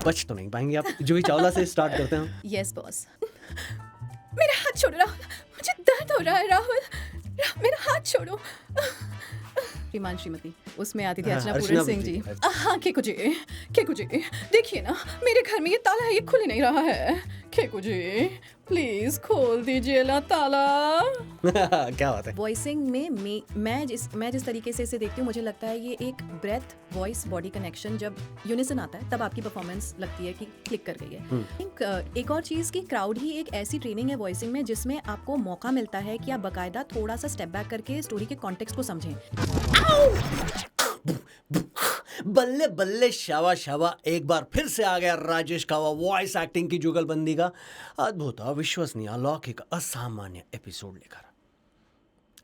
बच तो नहीं पाएंगे आप। जूही चावला से स्टार्ट करते हैं। Yes boss. मेरा हाथ छोड़ो राहुल, मुझे दर्द हो रहा है राहुल, मेरा हाथ छोड़ो। श्रीमान श्रीमती उसमें आती थी हाँ, अर्चना अर्चना पूरन सिंह भी जी। थी। हाँ केकू जी देखिए ना मेरे घर में ये ताला है, ये खुल ही नहीं रहा है। केकू जी प्लीज खोल दीजिए ना ताला। क्या बात है। वॉइसिंग में मैं जिस तरीके से इसे देखती हूँ, मुझे लगता है ये एक ब्रेथ वॉइस बॉडी कनेक्शन जब यूनिसन आता है तब आपकी परफॉर्मेंस लगती है कि क्लिक कर गई है। एक और चीज़ की क्राउड ही एक ऐसी ट्रेनिंग है वॉइसिंग में जिसमें आपको मौका मिलता है कि आप बाकायदा थोड़ा सा स्टेप बैक करके स्टोरी के कॉन्टेक्स्ट को समझें। बल्ले बल्ले शावा शावा, एक बार फिर से आ गया राजेश कावा वॉइस एक्टिंग की जुगलबंदी का अद्भुत, अविश्वसनीय, अलौकिक, असामान्य एपिसोड लेकर।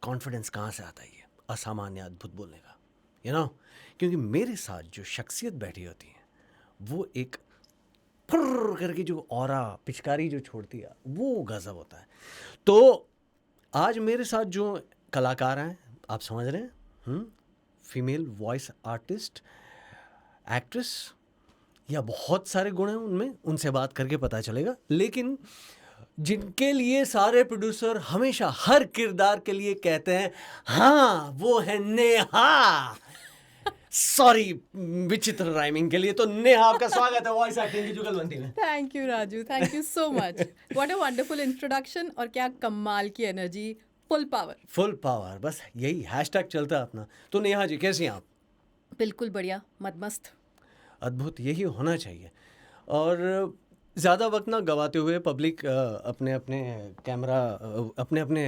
कॉन्फिडेंस कहाँ से आता है ये असामान्य अद्भुत बोलने का, यू नो? क्योंकि मेरे साथ जो शख्सियत बैठी होती है वो एक फुर्र करके जो ऑरा पिचकारी जो छोड़ती है वो गजब होता है। तो आज मेरे साथ जो कलाकार हैं, आप समझ रहे हैं, फीमेल वॉइस आर्टिस्ट, एक्ट्रेस, या बहुत सारे गुण हैं उनमें, उनसे बात करके पता चलेगा। लेकिन जिनके लिए सारे प्रोड्यूसर हमेशा हर किरदार के लिए कहते हैं हाँ वो है नेहा। सॉरी विचित्र राइमिंग के लिए। तो नेहा आपका स्वागत है वॉइस एक्टिंग की जुगलबंदी में। Thank you Raju, thank you so much. What a wonderful introduction और क्या कमाल की energy, full power. Full power, बस यही हैशटैग चलता है अपना। तो नेहा जी कैसी हैं आप? बिल्कुल बढ़िया, मदमस्त। अद्भुत, यही होना चाहिए। और ज़्यादा वक्त ना गवाते हुए पब्लिक अपने अपने कैमरा, अपने अपने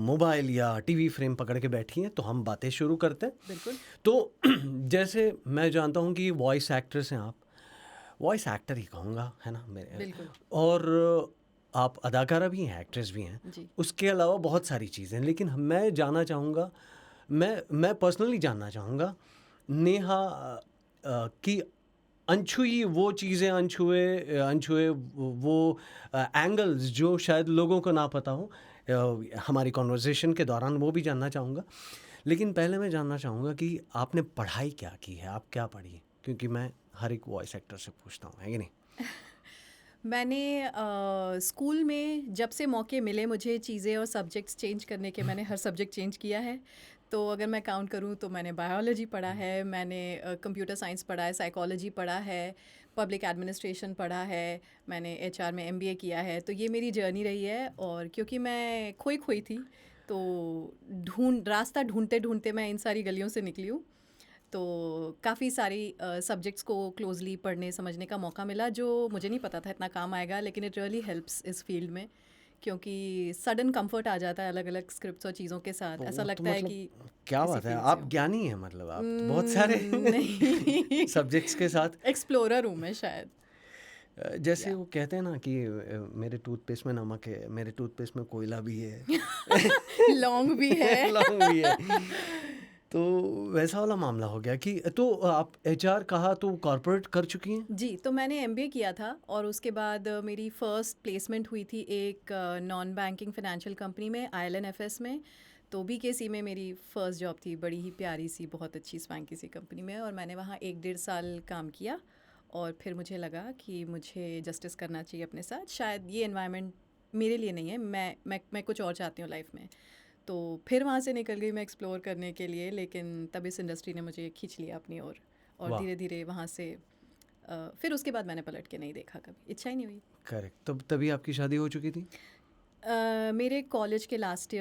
मोबाइल या टीवी फ्रेम पकड़ के बैठी हैं, तो हम बातें शुरू करते हैं। बिल्कुल। तो जैसे मैं जानता हूँ कि वॉइस एक्ट्रेस हैं आप, वॉइस एक्टर ही कहूँगा, है ना मेरे? बिल्कुल। और आप अदाकारा भी हैं, एक्ट्रेस भी हैं, जी। उसके अलावा बहुत सारी चीज़ें। लेकिन मैं जानना चाहूँगा, मैं पर्सनली जानना चाहूँगा नेहा की अनछुई वो चीज़ें, अनछुए वो एंगल्स जो शायद लोगों को ना पता हो, हमारी कॉन्वर्सेशन के दौरान वो भी जानना चाहूँगा। लेकिन पहले मैं जानना चाहूँगा कि आपने पढ़ाई क्या की है, आप क्या पढ़ी? क्योंकि मैं हर एक वॉइस एक्टर से पूछता हूँ, है कि नहीं? मैंने स्कूल में जब से मौके मिले मुझे चीज़ें और सब्जेक्ट्स चेंज करने के, मैंने हर सब्जेक्ट चेंज किया है। तो अगर मैं काउंट करूँ तो मैंने बायोलॉजी पढ़ा है, मैंने कंप्यूटर साइंस पढ़ा है, साइकोलॉजी पढ़ा है, पब्लिक एडमिनिस्ट्रेशन पढ़ा है, मैंने एचआर में एमबीए किया है। तो ये मेरी जर्नी रही है। और क्योंकि मैं खोई थी तो रास्ता ढूंढते ढूंढते मैं इन सारी गलियों से निकली हूँ। तो काफ़ी सारी सब्जेक्ट्स को क्लोजली पढ़ने समझने का मौका मिला, जो मुझे नहीं पता था इतना काम आएगा, लेकिन इट रियली हेल्प्स इस फील्ड में, क्योंकि सडन कंफर्ट आ जाता है अलग अलग स्क्रिप्ट्स और चीज़ों के साथ। ऐसा तो लगता है मतलब कि क्या किसी बात है, फील्ड से आप हूँ। ज्ञानी हैं, मतलब आप तो बहुत सारे नहीं सब्जेक्ट्स के साथ। एक्सप्लोरर हूँ मैं शायद। जैसे या वो कहते हैं ना कि मेरे टूथपेस्ट में नमक है, मेरे टूथपेस्ट में कोयला भी है, लॉन्ग भी है। लौंग भी है। तो वैसा वाला मामला हो गया कि तो आप एचआर कहा तो कॉर्पोरेट कर चुकी हैं? जी, तो मैंने एमबीए किया था और उसके बाद मेरी फर्स्ट प्लेसमेंट हुई थी एक नॉन बैंकिंग फाइनेंशियल कंपनी में, आईएलएनएफएस में। तो बीकेसी में मेरी फ़र्स्ट जॉब थी, बड़ी ही प्यारी सी, बहुत अच्छी स्पैंकी सी कंपनी में। और मैंने वहाँ 1-1.5 साल काम किया और फिर मुझे लगा कि मुझे जस्टिस करना चाहिए अपने साथ। शायद ये एनवायरनमेंट मेरे लिए नहीं है, मैं कुछ और चाहती हूँ लाइफ में। तो फिर वहाँ से निकल गई मैं एक्सप्लोर करने के लिए, लेकिन तब इस इंडस्ट्री ने मुझे खींच लिया अपनी ओर और वाह, धीरे धीरे वहाँ से फिर उसके बाद मैंने पलट के नहीं देखा कभी, इच्छा ही नहीं हुई। करेक्ट। तब तभी आपकी शादी हो चुकी थी? मेरे कॉलेज के लास्ट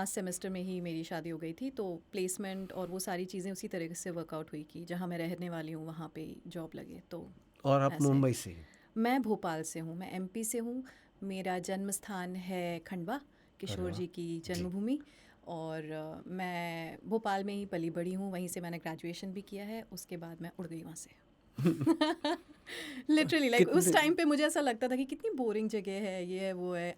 सेमेस्टर में ही मेरी शादी हो गई थी। तो प्लेसमेंट और वो सारी चीज़ें उसी तरीके से वर्कआउट हुई कि जहाँ मैं रहने वाली हूँ वहाँ पे जॉब लगे। तो और आप ऐसे मुंबई से? मैं भोपाल से हूँ, मैं एमपी से हूँ। मेरा जन्म स्थान है खंडवा, किशोर जी की जन्मभूमि। और मैं भोपाल में ही पली बड़ी हूँ, वहीं से मैंने ग्रेजुएशन भी किया है। उसके बाद मैं उड़ गई वहाँ से। लिटरली लाइक उस टाइम पे मुझे ऐसा लगता था कि कितनी बोरिंग जगह है, ये है वो है।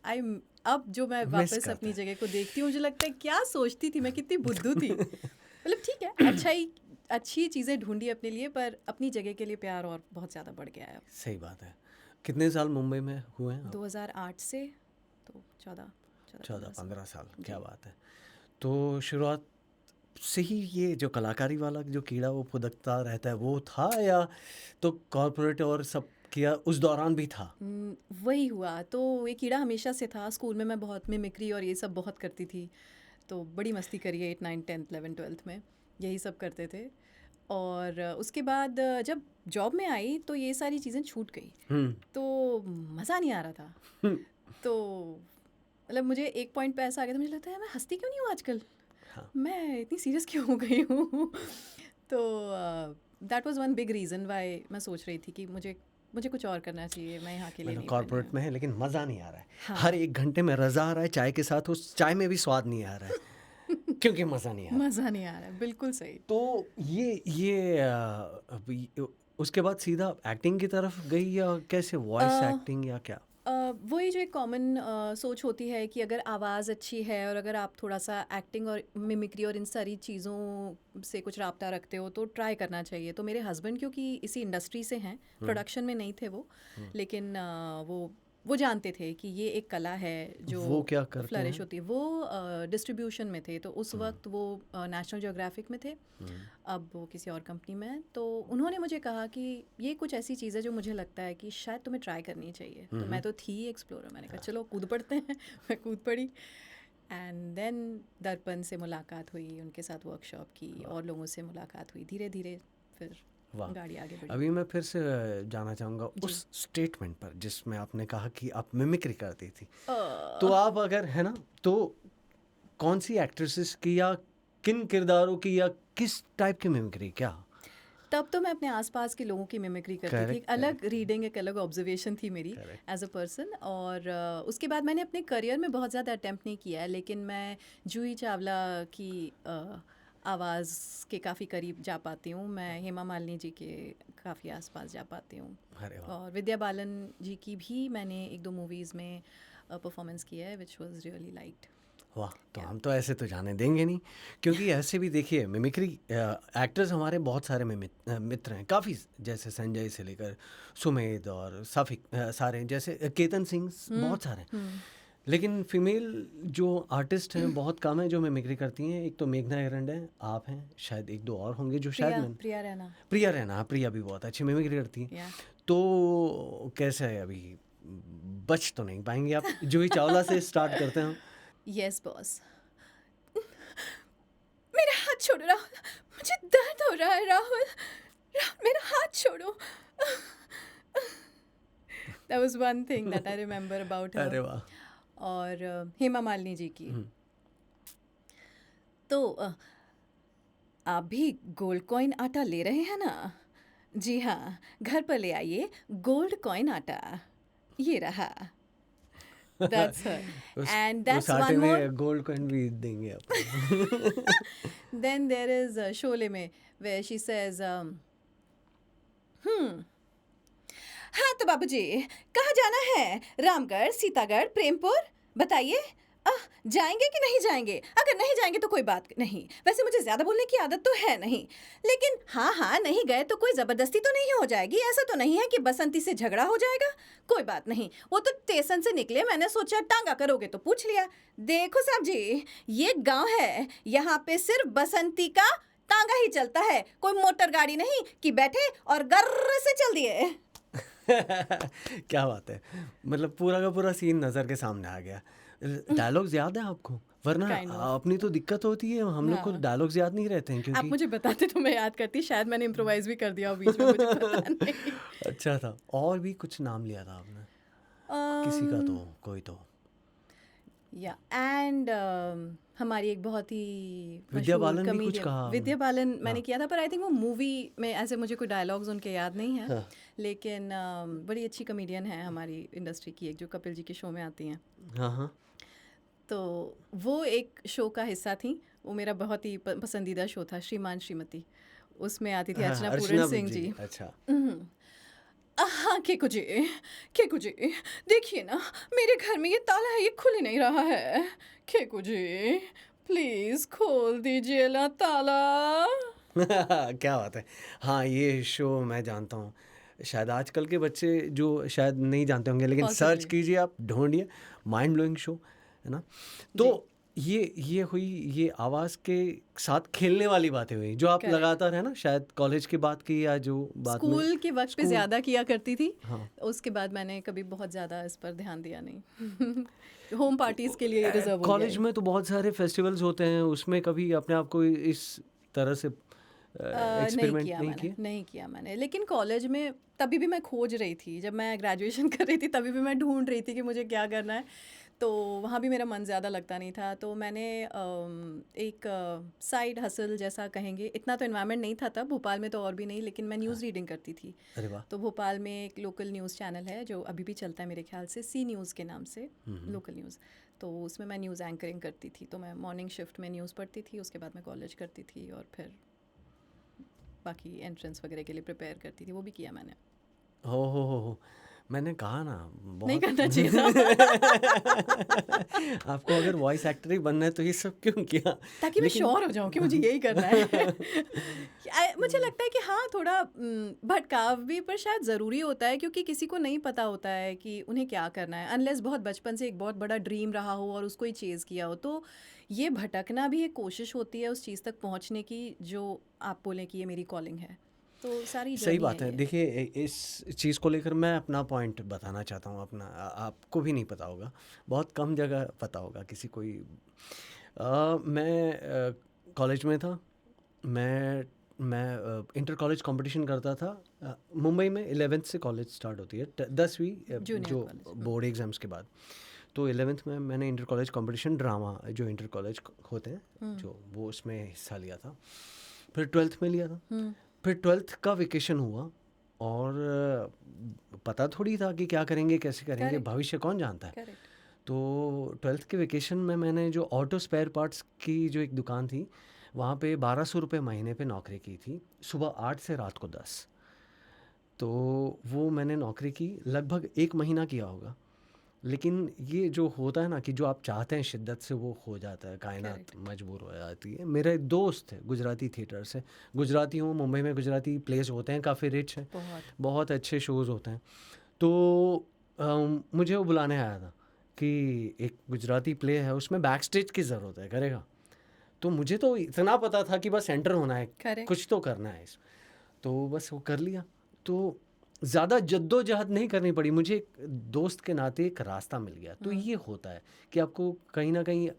अब जो मैं मिस वापस करते अपनी हैं। जगह को देखती हूँ, मुझे लगता है क्या सोचती थी मैं, कितनी बुद्धू थी। मतलब ठीक है, अच्छी चीज़ें ढूंढी अपने लिए, पर अपनी जगह के लिए प्यार और बहुत ज़्यादा बढ़ गया है। सही बात है। कितने साल मुंबई में हुए हैं आप? 2008 से तो 14 15 साल। 14-15 साल, क्या जी। बात है। तो शुरुआत से ही ये जो कलाकारी वाला जो कीड़ा वो फुदकता रहता है वो था, या तो कॉर्पोरेट और सब किया उस दौरान भी था? वही हुआ, तो ये कीड़ा हमेशा से था। स्कूल में मैं बहुत मिमिक्री और ये सब बहुत करती थी, तो बड़ी मस्ती करी है 8, 9, 10th 11 12th में, यही सब करते थे। और उसके बाद जब जॉब में आई तो ये सारी चीज़ें छूट गई, हम्म। तो मज़ा नहीं आ रहा था। तो मतलब मुझे एक पॉइंट पे ऐसा आ गया था, मुझे लगता है मैं हंसती क्यों नहीं हूँ आजकल, हाँ। मैं इतनी सीरियस क्यों हो गई हूँ। तो that was one big reason why मैं सोच रही थी कि मुझे मुझे कुछ और करना चाहिए, मैं यहाँ के लिए मतलब नहीं कॉर्पोरेट बनी में है लेकिन मज़ा नहीं आ रहा है, हाँ। हर 1 घंटे में रज़ा आ रहा है चाय के साथ, उस चाय में भी स्वाद नहीं आ रहा है क्योंकि मज़ा नहीं आ रहा। मज़ा नहीं आ रहा है, बिल्कुल सही। तो उसके बाद सीधा एक्टिंग की तरफ गई या कैसे, वॉइस अ, एक्टिंग या क्या? वही जो एक कॉमन सोच होती है कि अगर आवाज़ अच्छी है और अगर आप थोड़ा सा एक्टिंग और मिमिक्री और इन सारी चीज़ों से कुछ राब्ता रखते हो तो ट्राई करना चाहिए। तो मेरे हस्बैंड क्योंकि इसी इंडस्ट्री से हैं, प्रोडक्शन में नहीं थे वो, लेकिन वो जानते थे कि ये एक कला है जो वो क्या करते फ्लरिश हैं? होती है। वो डिस्ट्रीब्यूशन में थे, तो उस वक्त वो नेशनल ज्योग्राफिक में थे, अब वो किसी और कंपनी में हैं। तो उन्होंने मुझे कहा कि ये कुछ ऐसी चीज़ है जो मुझे लगता है कि शायद तुम्हें ट्राई करनी चाहिए। तो मैं तो थी एक्सप्लोरर, मैंने कहा चलो कूद पड़ते हैं। मैं कूद पड़ी, एंड देन दर्पण से मुलाकात हुई, उनके साथ वर्कशॉप की और लोगों से मुलाकात हुई, धीरे धीरे फिर वाह। गाड़ी आगे बढ़ी। अभी मैं फिर से जाना चाहूँगा जी। उस स्टेटमेंट पर जिसमें आपने कहा कि आप मिमिक्री करती थी। अ, तो आप अगर है ना, तो कौन सी एक्ट्रेसेस की या किन किरदारों की या किस टाइप की मिमिक्री, क्या? तब तो मैं अपने आसपास के लोगों की मिमिक्री करती थी, एक करेक्ट, अलग रीडिंग, एक अलग ऑब्जर्वेशन थी मेरी करेक्ट। As a person. और उसके बाद मैंने अपने करियर में बहुत ज़्यादा अटेम्प्ट नहीं किया है, लेकिन मैं जूही चावला की आवाज़ के काफ़ी करीब जा पाती हूँ, मैं हेमा मालिनी जी के काफ़ी आसपास जा पाती हूँ, अरे वाह। और विद्या बालन जी की भी मैंने 1-2 मूवीज़ में परफॉर्मेंस किया है, विच वाज रियली लाइक्ड। वाह, तो क्या हम तो ऐसे तो जाने देंगे नहीं, क्योंकि ऐसे भी देखिए मिमिक्री एक्टर्स हमारे बहुत सारे मित्र हैं काफ़ी, जैसे संजय से लेकर सुमेध और साफिक, सारे जैसे केतन सिंह, बहुत सारे हैं। लेकिन फीमेल जो आर्टिस्ट हैं बहुत कम है जो मिमिक्री करती हैं। एक तो मेघना एरंड है, आप हैं, शायद 1-2 और होंगे जो शायद प्रिया मैंने, प्रिया रैना। प्रिया रैना, हाँ, प्रिया भी बहुत अच्छी मिमिक्री करती हैं। या तो कैसे है अभी, बच तो नहीं पाएंगे आप? जूही चावला से स्टार्ट करते हैं हम। Yes boss. मेरा हाथ छोड़ो राहुल, मुझे दर्द हो रहा है राहुल, राहुल मेरा हाथ छोड़ो। That was one thing that I remember about her. अरे वाह। और हेमा मालिनी जी की, हम्म। तो आप भी गोल्ड कॉइन आटा ले रहे हैं ना? जी हाँ, घर पर ले आइए गोल्ड कॉइन आटा, ये रहा। That's her. And उस that's आटे one more. में गोल्ड कॉइन भी देंगे आप? Then there is शोले में where she says, हाँ तो बाबूजी, कहाँ जाना है? रामगढ़, सीतागढ़, प्रेमपुर? बताइए, जाएंगे कि नहीं जाएंगे? अगर नहीं जाएंगे तो कोई बात नहीं, वैसे मुझे ज़्यादा बोलने की आदत तो है नहीं, लेकिन हाँ हाँ नहीं गए तो कोई ज़बरदस्ती तो नहीं हो जाएगी, ऐसा तो नहीं है कि बसंती से झगड़ा हो जाएगा? कोई बात नहीं, वो तो स्टेशन से निकले, मैंने सोचा टांगा करोगे तो पूछ लिया। देखो साहब जी, ये गांव है, यहाँ पे सिर्फ बसंती का टांगा ही चलता है, कोई मोटर गाड़ी नहीं कि बैठे और गर्र से चल दिए। क्या बात है, मतलब पूरा का पूरा सीन नज़र के सामने आ गया। डायलॉग्स याद है आपको? वरना Kind of. अपनी तो दिक्कत होती है, हम लोग को हाँ। डायलॉग्स याद नहीं रहते हैं आप क्योंकि मुझे बताते तो मैं याद करती, शायद मैंने इम्प्रोवाइज भी कर दिया हो बीच में, मुझे पता नहीं। अच्छा था। और भी कुछ नाम लिया था आपने किसी का, तो कोई तो या एंड हमारी एक बहुत ही विद्या मशहूर बालन भी कुछ कमेडियन कहा विद्या आपने? बालन मैंने हाँ। किया था, पर आई थिंक वो मूवी में ऐसे मुझे कोई डायलॉग्स उनके याद नहीं हैं, हाँ। लेकिन बड़ी अच्छी कमेडियन है हमारी इंडस्ट्री की, एक जो कपिल जी के शो में आती हैं, हाँ हाँ। तो वो एक शो का हिस्सा थी। वो मेरा बहुत ही पसंदीदा शो था, श्रीमान श्रीमती, उसमें आती थी हाँ, अर्चना अर्चना पूरन सिंह जी। अच्छा। हाँ केकू जी, केकू जी, देखिए ना मेरे घर में ये ताला है, ये खुल ही नहीं रहा है, केकू जी प्लीज खोल दीजिए ना ताला। क्या बात है। हाँ, ये शो मैं जानता हूँ। शायद आजकल के बच्चे जो शायद नहीं जानते होंगे, लेकिन सर्च Possibly. कीजिए आप, ढूंढिए, माइंड ब्लोइंग शो है ना। जी। तो ये हुई, ये आवाज़ के साथ खेलने वाली बातें हुई जो आप करेक्ट। लगातार है ना, शायद कॉलेज की बात की या जो बाद में स्कूल के वक्त पे स्कूल। ज़्यादा किया करती थी, हाँ, उसके बाद मैंने कभी बहुत ज़्यादा इस पर ध्यान दिया नहीं। होम पार्टीज़ के लिए रिजर्व हो गया कॉलेज ये। में तो बहुत सारे फेस्टिवल्स होते हैं, उसमें कभी अपने आप को इस तरह से नहीं एक्सपेरिमेंट किया नहीं मैंने, किए? नहीं किया मैंने। लेकिन कॉलेज में तभी भी मैं खोज रही थी, जब मैं ग्रेजुएशन कर रही थी तभी भी मैं ढूंढ रही थी कि मुझे क्या करना है। तो वहाँ भी मेरा मन ज़्यादा लगता नहीं था, तो मैंने एक साइड हसल जैसा कहेंगे, इतना तो एनवायरनमेंट नहीं था तब भोपाल में, तो और भी नहीं, लेकिन मैं न्यूज़ रीडिंग करती थी। अरे वाह। तो भोपाल में एक लोकल न्यूज़ चैनल है जो अभी भी चलता है मेरे ख्याल से, सी न्यूज़ के नाम से, लोकल न्यूज़। तो उसमें मैं न्यूज़ एंकरिंग करती थी, तो मैं मॉर्निंग शिफ्ट में न्यूज़ पढ़ती थी, उसके बाद मैं कॉलेज करती थी और फिर बाकी एंट्रेंस वगैरह के लिए प्रिपेयर करती थी, वो भी किया मैंने। हो, मैंने कहा ना, नहीं बहुत करना चाहिए था। आपको अगर वॉइस एक्टर ही बनना है तो ये सब क्यों किया? ताकि मैं लेकिन श्योर हो जाऊं कि मुझे यही करना है। मुझे लगता है कि हाँ, थोड़ा भटकाव भी पर शायद ज़रूरी होता है, क्योंकि किसी को नहीं पता होता है कि उन्हें क्या करना है, अनलेस बहुत बचपन से एक बहुत बड़ा ड्रीम रहा हो और उसको ही चेज़ किया हो। तो ये भटकना भी एक कोशिश होती है उस चीज़ तक पहुंचने की, जो आप बोलें कि ये मेरी कॉलिंग है। तो सारी सही जर्नी बात है है। ये। देखिए, इस चीज़ को लेकर मैं अपना पॉइंट बताना चाहता हूँ अपना। आपको भी नहीं पता होगा, बहुत कम जगह पता होगा किसी कोई। मैं कॉलेज में था। मैं इंटर कॉलेज कंपटीशन करता था। मुंबई में 11th से कॉलेज स्टार्ट होती है, 10वीं जूनियर जो कॉलेज। बोर्ड एग्ज़ाम्स के बाद। तो 11th में मैंने इंटर कॉलेज कंपटीशन ड्रामा जो इंटर कॉलेज होते हैं जो, वो उसमें हिस्सा लिया था। फिर 12th में लिया था। फिर 12th का वेकेशन हुआ और पता थोड़ी था कि क्या करेंगे, कैसे करेंगे, करेक्ट, भविष्य कौन जानता है। करेक्ट। तो 12th के वेकेशन में मैंने जो ऑटो स्पेयर पार्ट्स की जो एक दुकान थी, वहाँ पे 1200 रुपये महीने पे नौकरी की थी, सुबह 8 से रात को 10। तो वो मैंने नौकरी की, लगभग 1 महीना किया होगा। लेकिन ये जो होता है ना कि जो आप चाहते हैं शिद्दत से वो हो जाता है, कायनात करेक्ट। मजबूर हो जाती है। मेरे दोस्त थे गुजराती थिएटर से, गुजराती हूँ, मुंबई में गुजराती प्लेस होते हैं, काफ़ी रिच है, बहुत। बहुत अच्छे शोज़ होते हैं। तो मुझे वो बुलाने आया था कि एक गुजराती प्ले है, उसमें बैक स्टेज की ज़रूरत है, करेगा? तो मुझे तो इतना पता था कि बस एंटर होना है, करेक्ट। कुछ तो करना है तो बस वो कर लिया। तो ज़्यादा जद्दोजहद नहीं करनी पड़ी मुझे, एक दोस्त के नाते एक रास्ता मिल गया। तो ये होता है कि आपको कहीं ना कहीं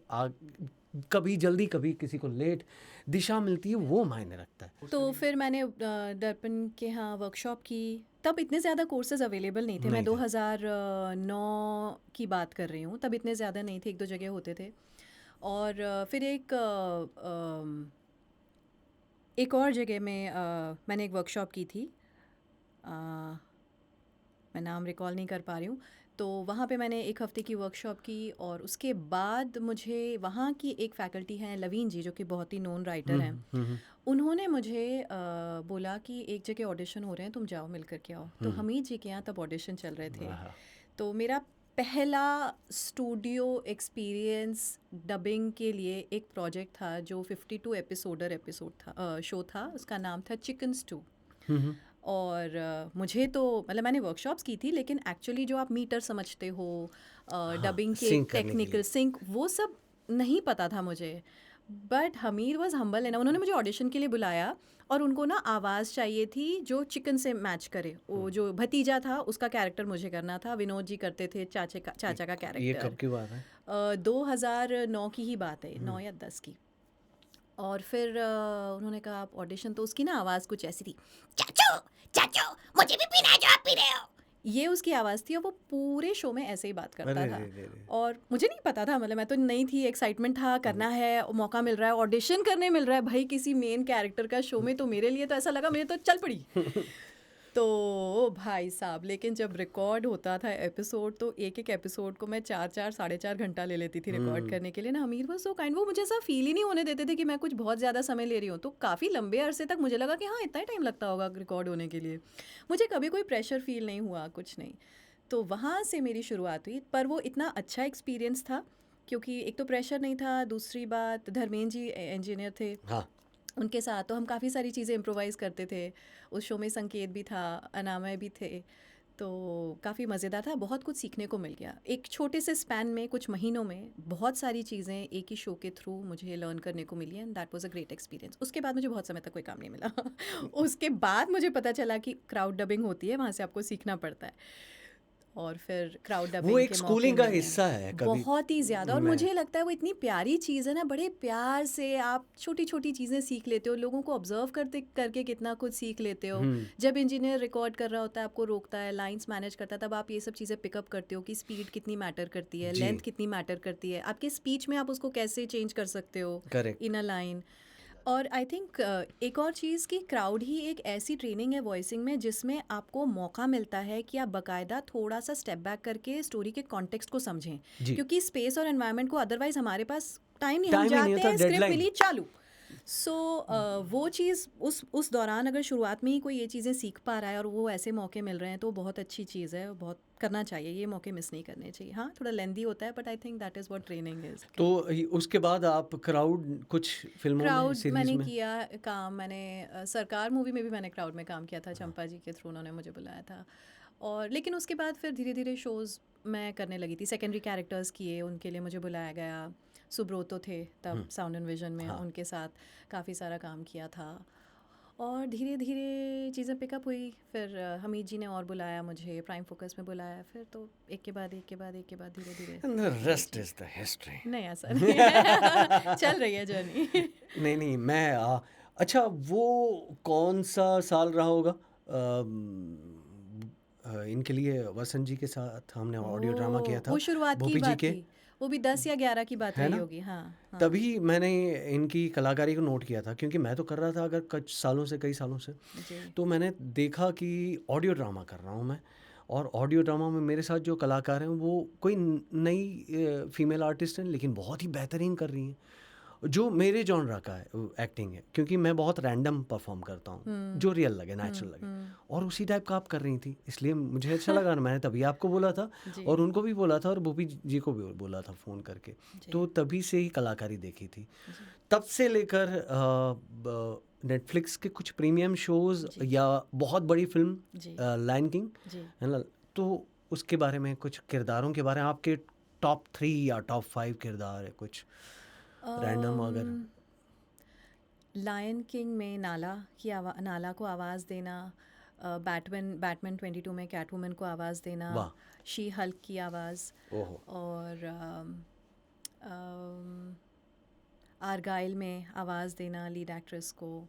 कभी जल्दी कभी किसी को लेट दिशा मिलती है, वो मायने रखता है। तो फिर मैंने दर्पण के यहाँ वर्कशॉप की। तब इतने ज़्यादा कोर्सेज अवेलेबल नहीं थे, मैं नहीं थे। 2009 की बात कर रही हूँ, तब इतने ज़्यादा नहीं थे, एक दो जगह होते थे। और फिर एक और जगह में मैंने एक वर्कशॉप की थी, अ, मैं नाम रिकॉल नहीं कर पा रही हूँ। तो वहाँ पे मैंने एक हफ़्ते की वर्कशॉप की, और उसके बाद मुझे वहाँ की एक फैकल्टी हैं लवीन जी, जो कि बहुत ही नोन राइटर हैं। उन्होंने मुझे बोला कि एक जगह ऑडिशन हो रहे हैं, तुम जाओ मिल कर के आओ। तो हमीद जी के यहाँ तब ऑडिशन चल रहे थे। वाह। तो मेरा पहला स्टूडियो एक्सपीरियंस डबिंग के लिए एक प्रोजेक्ट था, जो 52 एपिसोड था, शो था, उसका नाम था चिकन स्टू। और मुझे तो मतलब मैंने वर्कशॉप्स की थी, लेकिन एक्चुअली जो आप मीटर समझते हो, डबिंग के सिंक करने के टेक्निकल लिए। सिंक, वो सब नहीं पता था मुझे। बट हमीद वॉज हम्बल है ना, उन्होंने मुझे ऑडिशन के लिए बुलाया, और उनको ना आवाज़ चाहिए थी जो चिकन से मैच करे। वो जो भतीजा था उसका कैरेक्टर मुझे करना था, विनोद जी करते थे चाचा का ये कैरेक्टर। कब की बात है? 2009 की ही बात है, 9 या 10 की। और फिर उन्होंने कहा आप ऑडिशन, तो उसकी ना आवाज़ कुछ ऐसी थी, चाचू चाचू मुझे भी पीना है जो आप पी रहे हो, ये उसकी आवाज़ थी। और वो पूरे शो में ऐसे ही बात करता अरे था। रे रे रे। और मुझे नहीं पता था, मतलब मैं तो नई थी, एक्साइटमेंट था, करना है, मौका मिल रहा है, ऑडिशन करने मिल रहा है भाई किसी मेन कैरेक्टर का शो में। तो मेरे लिए तो ऐसा लगा, मुझे तो चल पड़ी। तो भाई साहब, लेकिन जब रिकॉर्ड होता था एपिसोड, तो एक एक एपिसोड को मैं 4-4 4.5 घंटा ले लेती थी रिकॉर्ड करने के लिए ना। अमीर वॉज सो काइंड, वो मुझे ऐसा फील ही नहीं होने देते थे कि मैं कुछ बहुत ज़्यादा समय ले रही हूँ। तो काफ़ी लंबे अरसे तक मुझे लगा कि हाँ, इतना ही टाइम लगता होगा रिकॉर्ड होने के लिए। मुझे कभी कोई प्रेशर फील नहीं हुआ, कुछ नहीं। तो वहाँ से मेरी शुरुआत हुई, पर वो इतना अच्छा एक्सपीरियंस था, क्योंकि एक तो प्रेशर नहीं था, दूसरी बात धर्मेंद्र जी इंजीनियर थे, हाँ, उनके साथ तो हम काफ़ी सारी चीज़ें इम्प्रोवाइज़ करते थे। उस शो में संकेत भी था, अनामय भी थे। तो काफ़ी मज़ेदार था, बहुत कुछ सीखने को मिल गया। एक छोटे से स्पैन में कुछ महीनों में बहुत सारी चीज़ें एक ही शो के थ्रू मुझे लर्न करने को मिली and that was a great experience. उसके बाद मुझे बहुत समय तक कोई काम नहीं मिला उसके बाद मुझे पता चला कि क्राउड डबिंग होती है, वहाँ से आपको सीखना पड़ता है और फिर क्राउड वो डबिंग एक के मौके स्कूलिंग का मिले। हिस्सा है कभी। बहुत ही ज़्यादा, और मैं मुझे लगता है वो इतनी प्यारी चीज़ है ना, बड़े प्यार से आप छोटी छोटी चीज़ें सीख लेते हो, लोगों को ऑब्जर्व करते करके कितना कुछ सीख लेते हो। जब इंजीनियर रिकॉर्ड कर रहा होता है, आपको रोकता है, लाइंस मैनेज करता है, तब आप ये सब चीज़ें पिकअप करते हो कि स्पीड कितनी मैटर करती है, जी लेंथ कितनी मैटर करती है, आपके स्पीच में आप उसको कैसे चेंज कर सकते हो करेक्ट। In a line. और आई थिंक एक और चीज़ कि क्राउड ही एक ऐसी ट्रेनिंग है वॉइसिंग में जिसमें आपको मौका मिलता है कि आप बाकायदा थोड़ा सा स्टेप बैक करके स्टोरी के कॉन्टेक्स्ट को समझें, जी क्योंकि स्पेस और एनवायरनमेंट को अदरवाइज हमारे पास टाइम नहीं, हम टाइम ही नहीं जाते होता, हैं, स्क्रिप्ट डेडलाइन। मिली, चालू। सो वो चीज़ उस दौरान अगर शुरुआत में ही कोई ये चीज़ें सीख पा रहा है और वो ऐसे मौके मिल रहे हैं तो बहुत अच्छी चीज़ है, बहुत करना चाहिए, ये मौके मिस नहीं करने चाहिए। हाँ, थोड़ा लेंदी होता है but I think that is what training is. तो उसके बाद आप क्राउड कुछ फिल्मों में, क्राउड सीरीज मैंने में? किया काम, मैंने सरकार मूवी में भी मैंने क्राउड में काम किया था, चंपा जी के थ्रू उन्होंने मुझे बुलाया था। और लेकिन उसके बाद फिर धीरे धीरे शोज़ मैं करने लगी थी, सेकेंडरी कैरेक्टर्स किए, उनके लिए मुझे बुलाया गया। सुब्रोतो थे तब साउंड एंड विजन में, हाँ उनके साथ काफ़ी सारा काम किया था और धीरे धीरे चीज़ें पिकअप हुई। फिर हमीद जी ने और बुलाया मुझे, प्राइम फोकस में बुलाया, फिर तो एक के बाद एक के बाद एक के बाद धीरे धीरे and the rest is the history. नहीं, ऐसा नहीं है चल रही है जर्नी। नहीं नहीं, मैं अच्छा, वो कौन सा साल रहा होगा इनके लिए वसंत जी के साथ हमने ऑडियो ड्रामा किया ओह! था, वो शुरुआत की भोपी जी बात के, थी। वो भी 10 या 11 की बात है रही ना? होगी। हाँ, हाँ। तभी मैंने इनकी कलाकारी को नोट किया था, क्योंकि मैं तो कर रहा था अगर कुछ सालों से, कई सालों से। जी। तो मैंने देखा कि ऑडियो ड्रामा कर रहा हूँ मैं, और ऑडियो ड्रामा में मेरे साथ जो कलाकार हैं वो कोई नई फीमेल आर्टिस्ट हैं, लेकिन बहुत ही बेहतरीन कर रही हैं, जो मेरे जॉनरा का है एक्टिंग है, क्योंकि मैं बहुत रैंडम परफॉर्म करता हूँ, जो रियल लगे, नेचुरल लगे, और उसी टाइप का आप कर रही थी, इसलिए मुझे अच्छा लगा। मैंने तभी आपको बोला था जी, और उनको भी बोला था और भूपी जी को भी बोला था फ़ोन करके, जी, तो तभी से ही कलाकारी देखी थी। जी, तब से लेकर नेटफ्लिक्स के कुछ प्रीमियम शोज़ जी, या बहुत बड़ी फिल्म जी, लायन किंग, जी। है ना, तो उसके बारे में, कुछ किरदारों के बारे में, आपके टॉप 3 या टॉप 5 किरदार है कुछ रैंडम अगर? लायन किंग में नाला को आवाज़ देना, बैटमैन 22 में कैटवुमन को आवाज़ देना, वाह, शी हल्क की आवाज़, ओहो, और आर्गाइल में आवाज़ देना लीड एक्ट्रेस को,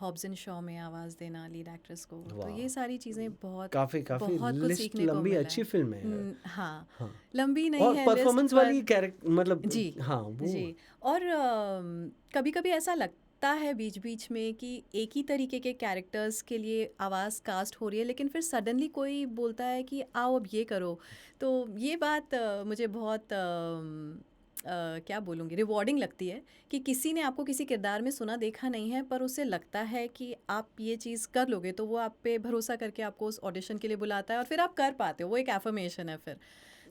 हॉब्स एंड शॉ में आवाज़ देना लीड एक्ट्रेस को। तो वाह, ये सारी चीज़ें बहुत काफ़ी बहुत कुछ लिस्ट सीखने को लंबी, मिला अच्छी है। फिल्म है। हाँ, हाँ, लंबी नहीं और है लिस्ट परफॉर्मेंस पर। वाली कैरेक्टर, मतलब जी, हाँ वो जी। और कभी कभी ऐसा लगता है बीच बीच में कि एक ही तरीके के कैरेक्टर्स के लिए आवाज़ कास्ट हो रही है, लेकिन फिर सडनली कोई बोलता है कि आओ अब ये करो। तो ये बात मुझे बहुत क्या बोलूँगी, रिवॉर्डिंग लगती है कि किसी ने आपको किसी किरदार में सुना देखा नहीं है, पर उसे लगता है कि आप ये चीज़ कर लोगे, तो वो आप पे भरोसा करके आपको उस ऑडिशन के लिए बुलाता है और फिर आप कर पाते हो। वो एक एफर्मेशन है फिर।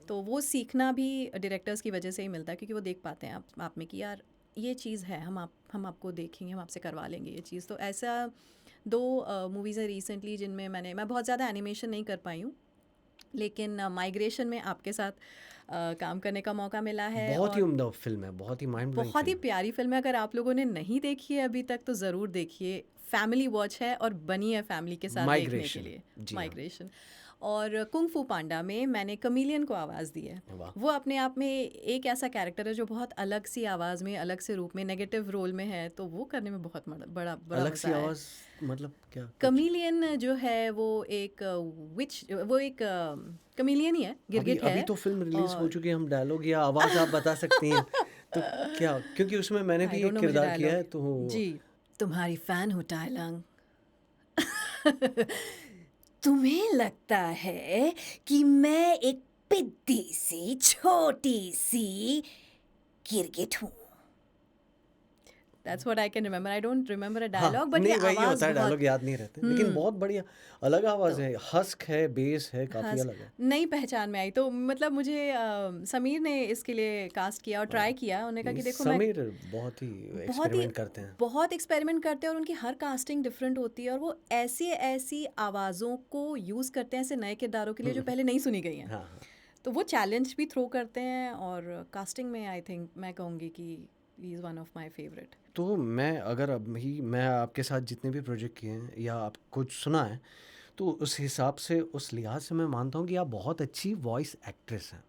तो वो सीखना भी डायरेक्टर्स की वजह से ही मिलता है, क्योंकि वो देख पाते हैं आप में कि यार ये चीज़ है, हम आपको देखेंगे, हम आपसे करवा लेंगे ये चीज़। तो ऐसा 2 मूवीज़ है रिसेंटली जिनमें मैं बहुत ज़्यादा एनिमेशन नहीं कर पाई हूँ, लेकिन माइग्रेशन में आपके साथ काम करने का मौका मिला है। बहुत ही और उम्दा फिल्म है, बहुत ही माइंड ब्लोइंग बहुत ही फिल्म। प्यारी फिल्म है, अगर आप लोगों ने नहीं देखी है अभी तक तो ज़रूर देखिए। फैमिली वॉच है और बनी है फैमिली के साथ देखने के माइग्रेशन, लिए। जी हाँ, माइग्रेशन। और कुंग फू पांडा में मैंने कमीलियन को आवाज़ दी है। वाह, वो अपने आप में एक ऐसा कैरेक्टर है जो बहुत अलग सी आवाज़ में, अलग से रूप में, नेगेटिव रोल में है, तो वो करने में बहुत बड़ा अलग मज़ा सी आया। आवाज़ मतलब क्या कुछ? कमीलियन जो है वो एक कमीलियन ही है, अभी गिरगिट अभी है। तो फिल्म रिलीज हो और चुकी है, हम डायलॉग या आवाज़ आप बता सकती हैं तो क्या, क्योंकि उसमें मैंने आई भी डोंट एक नो मुझे किरदार किया डायलॉग। है, तो जी, तुम्हारी फ़ैन हूँ टाइलंग। तुम्हें लगता है कि मैं एक पिद्दी सी छोटी सी गिरगिट हूँ? That's what I can remember. I don't remember अ हाँ डायलॉग, बट नहीं ये वही आवाज़ होता है, बहुत डायलॉग याद नहीं रहते, लेकिन बहुत बढ़िया अलग आवाज़ तो है, हस्क है, बेस है, काफ़ी हँस अलग है। नई पहचान में आई। तो मतलब मुझे समीर ने इसके लिए कास्ट किया और ट्राई हाँ किया। उन्होंने कहा नहीं, कि देखो मैं समीर बहुत ही बहुत ही एक्सपेरिमेंट करते हैं। बहुत एक्सपेरिमेंट करते हैं और उनकी हर कास्टिंग डिफरेंट होती है और वो ऐसी ऐसी आवाज़ों को यूज़ करते हैं ऐसे नए किरदारों के लिए जो पहले नहीं सुनी गई हैं। हाँ हाँ तो वो चैलेंज भी थ्रो करते हैं और कास्टिंग में आई थिंक मैं कहूँगी कि he is one of my favourite. तो मैं अगर अभी मैं आपके साथ जितने भी प्रोजेक्ट किए हैं या आप कुछ सुना है, तो उस हिसाब से उस लिहाज से मैं मानता हूँ कि आप बहुत अच्छी वॉइस एक्ट्रेस हैं।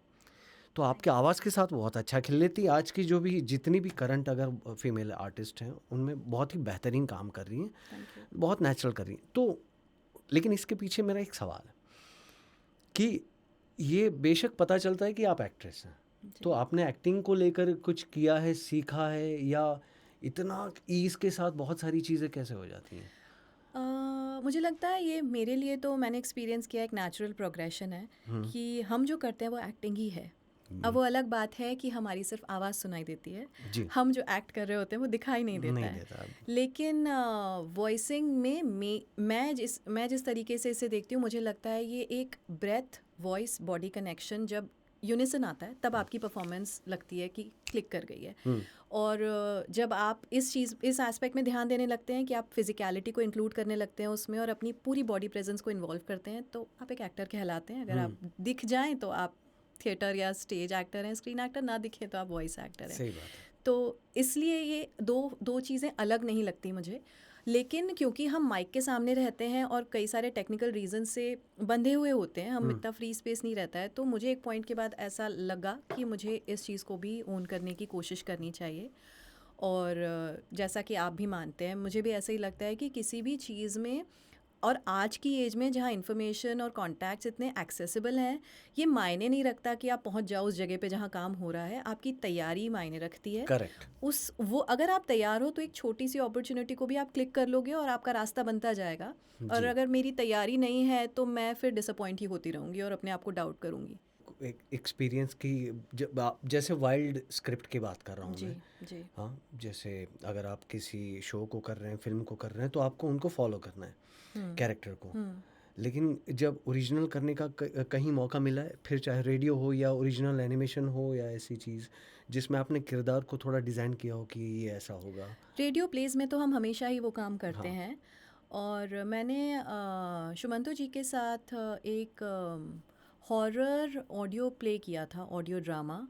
तो आपके आवाज़ के साथ बहुत अच्छा खिल लेती है। आज की जो भी जितनी भी करंट अगर फीमेल आर्टिस्ट हैं उनमें बहुत ही बेहतरीन काम कर रही हैं, थैंक यू। बहुत नेचुरल कर रही हैं। तो लेकिन इसके पीछे मेरा एक सवाल है कि ये बेशक पता चलता है कि आप एक्ट्रेस हैं, तो जी। आपने एक्टिंग को लेकर कुछ किया है, सीखा है, या इतना ईज़ के साथ बहुत सारी चीज़ें कैसे हो जाती हैं? मुझे लगता है ये मेरे लिए तो मैंने एक्सपीरियंस किया एक नेचुरल प्रोग्रेशन है हुँ, कि हम जो करते हैं वो एक्टिंग ही है। अब वो अलग बात है कि हमारी सिर्फ आवाज़ सुनाई देती है, जी, हम जो एक्ट कर रहे होते हैं वो दिखाई नहीं देता नहीं है। देता अब। लेकिन वॉइसिंग में मैं जिस तरीके से इसे देखती हूँ, मुझे लगता है ये एक ब्रेथ वॉइस बॉडी कनेक्शन जब यूनिसन आता है तब आपकी परफॉर्मेंस लगती है कि क्लिक कर गई है। हुँ, और जब आप इस एस्पेक्ट में ध्यान देने लगते हैं कि आप फिजिकलिटी को इंक्लूड करने लगते हैं उसमें और अपनी पूरी बॉडी प्रेजेंस को इन्वॉल्व करते हैं, तो आप एक एक्टर कहलाते हैं। अगर आप दिख जाएं तो आप थिएटर या स्टेज एक्टर हैं, स्क्रीन एक्टर ना दिखे तो आप वॉइस एक्टर हैं। सही बात है। तो इसलिए ये दो दो चीज़ें अलग नहीं लगती मुझे। लेकिन क्योंकि हम माइक के सामने रहते हैं और कई सारे टेक्निकल रीज़न से बंधे हुए होते हैं, हम इतना फ्री स्पेस नहीं रहता है, तो मुझे एक पॉइंट के बाद ऐसा लगा कि मुझे इस चीज़ को भी ओन करने की कोशिश करनी चाहिए। और जैसा कि आप भी मानते हैं, मुझे भी ऐसा ही लगता है कि किसी भी चीज़ में, और आज की एज में जहाँ इन्फॉर्मेशन और कॉन्टैक्ट्स इतने एक्सेसिबल हैं, ये मायने नहीं रखता कि आप पहुंच जाओ उस जगह पे जहाँ काम हो रहा है, आपकी तैयारी मायने रखती है। करेक्ट। वो अगर आप तैयार हो तो एक छोटी सी अपॉर्चुनिटी को भी आप क्लिक कर लोगे और आपका रास्ता बनता जाएगा। और जी, अगर मेरी तैयारी नहीं है तो मैं फिर डिसअपॉइंट ही होती रहूँगी और अपने आप को डाउट करूँगी। एक एक्सपीरियंस की जब आप जैसे वाइल्ड स्क्रिप्ट की बात कर रहा हूँ जी। मैं। जी। हाँ, जैसे अगर आप किसी शो को कर रहे हैं, फ़िल्म को कर रहे हैं, तो आपको उनको फ़ॉलो करना है, कैरेक्टर को। लेकिन जब ओरिजिनल करने का कहीं मौका मिला है, फिर चाहे रेडियो हो या ओरिजिनल एनिमेशन हो या ऐसी चीज़ जिसमें आपने किरदार को थोड़ा डिज़ाइन किया हो कि ये ऐसा होगा। रेडियो प्लेस में तो हम हमेशा ही वो काम करते हाँ, हैं। और मैंने शुमंतो जी के साथ एक हॉरर ऑडियो प्ले किया था, ऑडियो ड्रामा।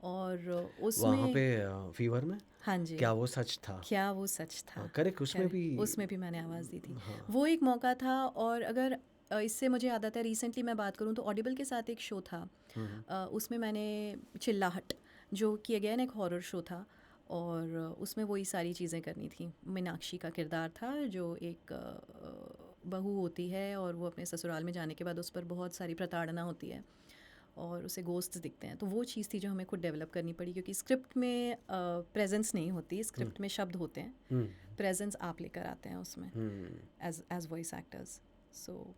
और वहाँ पे उसमें फ़ीवर में हाँ जी, क्या वो सच था? क्या वो सच था। हाँ, करेक्ट, उसमें भी। करेक्ट, उसमें भी मैंने आवाज़ दी थी। हाँ, वो एक मौका था। और अगर इससे मुझे याद आता है, रिसेंटली मैं बात करूँ तो ऑडिबल के साथ एक शो था। उसमें मैंने चिल्लाहट जो किया गया ना, एक हॉरर शो था, और उसमें वही सारी चीज़ें करनी थी। मीनाक्षी का किरदार था जो एक बहू होती है और वो अपने ससुराल में जाने के बाद उस पर बहुत सारी प्रताड़ना होती है और उसे गोस्ट्स दिखते हैं। तो वो चीज़ थी जो हमें खुद डेवलप करनी पड़ी, क्योंकि स्क्रिप्ट में प्रेजेंस नहीं होती, स्क्रिप्ट में शब्द होते हैं, हुँ, प्रेजेंस आप लेकर आते हैं उसमें हुँ। As voice actors. सो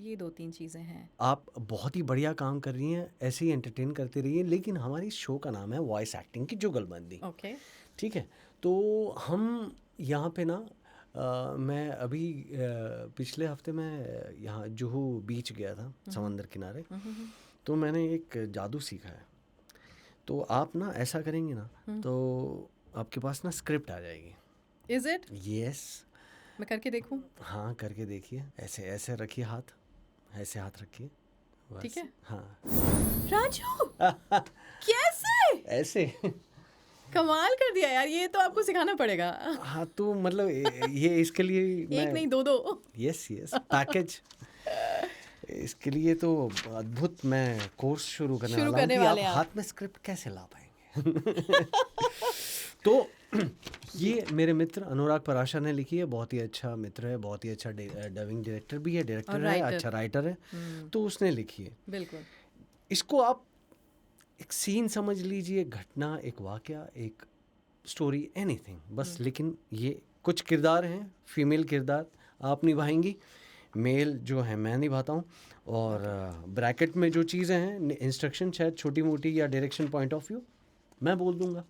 ये 2-3 चीज़ें हैं। आप बहुत ही बढ़िया काम कर रही हैं, ऐसे ही एंटरटेन करते रहिए। लेकिन हमारी शो का नाम है वॉइस एक्टिंग की जुगलबंदी, ओके। ठीक है? तो हम यहाँ पे ना मैं अभी पिछले हफ्ते मैं यहाँ जुहू बीच गया था, समंदर किनारे। तो मैंने एक जादू सीखा है। तो आप ना ऐसा करेंगे ना, तो आपके पास ना स्क्रिप्ट आ जाएगी। Is it? यस, मैं करके देखूं? हाँ करके देखिए। ऐसे ऐसे रखिए हाथ, ऐसे हाथ रखिए, ठीक बस। है। हाँ राजू, कैसे? ऐसे। कमाल कर दिया यार, ये तो आपको सिखाना पड़ेगा। हाँ तो मतलब ये इसके लिए एक नहीं, मैं, दो। Yes yes, package. इसके लिए तो अद्भुत मैं कोर्स शुरू करने शुरू वाला हूँ करने कि आप वाले हैं आप। हाथ में स्क्रिप्ट कैसे ला पाएंगे। तो ये मेरे मित्र अनुराग पराशर ने लिखी है, बहुत ही अच्छा मित्र है, बहुत ही अच्छा डबिंग डायरेक्टर भी है, और डायरेक्टर है, राइटर। अच्छा राइटर है। तो उसने लिखी है। बिल्कुल। इसको आप एक सीन समझ लीजिए, घटना, एक वाकया, एक स्टोरी, एनीथिंग बस। लेकिन ये कुछ किरदार हैं, फीमेल किरदार आप निभाएंगी, मेल जो है मैं निभाता हूँ। और ब्रैकेट में जो चीज़ें हैं, इंस्ट्रक्शन शायद छोटी मोटी या डायरेक्शन पॉइंट ऑफ व्यू मैं बोल दूंगा,